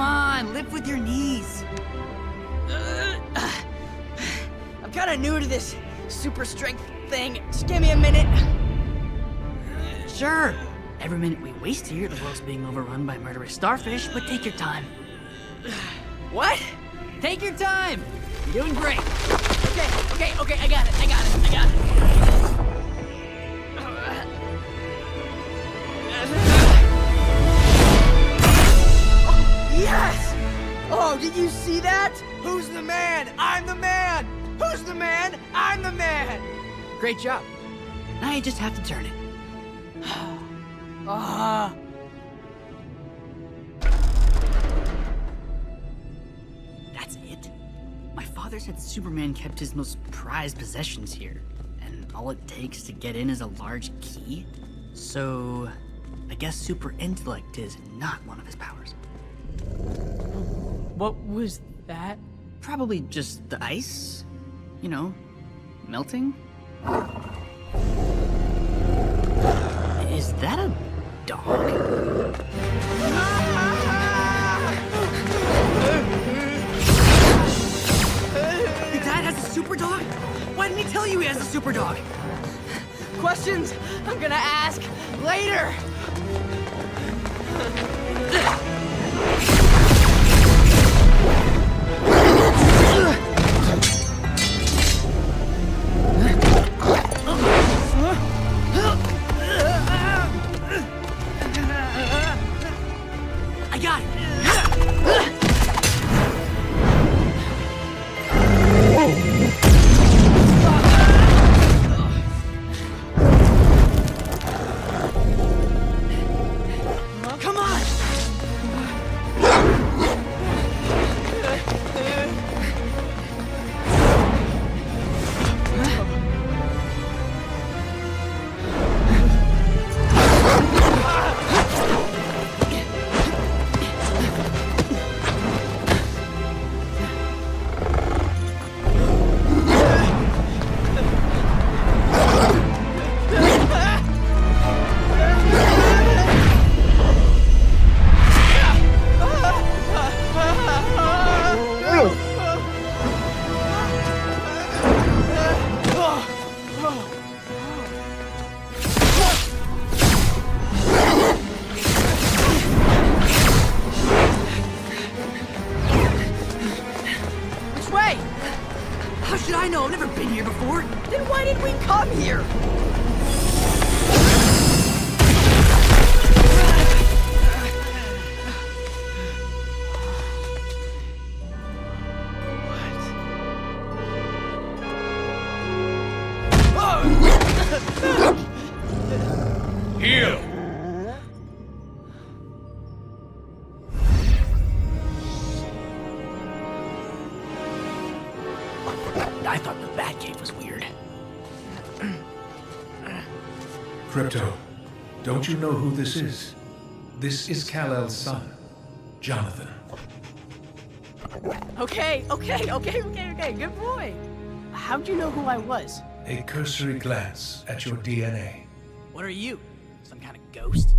on, lift with your knees. I'm kind of new to this super strength thing. Just give me a minute. Sure. Every minute we waste here, the world's being overrun by murderous starfish, but take your time. What? Take your time. You're doing great. Okay, I got it. Yes! Oh, did you see that? Who's the man? I'm the man! Who's the man? I'm the man! Great job. Now you just have to turn it. Ah. That's it? My father said Superman kept his most prized possessions here, and all it takes to get in is a large key? So, I guess super intellect is not one of his powers. What was that? Probably just the ice, you know, melting. Is that a dog? Your dad has a super dog? Why didn't he tell you he has a super dog? Questions I'm gonna ask later. I got it. Come on! Which way? How should I know? I've never been here before. Then why did we come here? Heal! I thought the Batcave was weird. Krypto, don't you know who this is? This is Kal-El's son, Jonathan. Okay, good boy. How'd you know who I was? A cursory glance at your DNA. What are you? Some kind of ghost?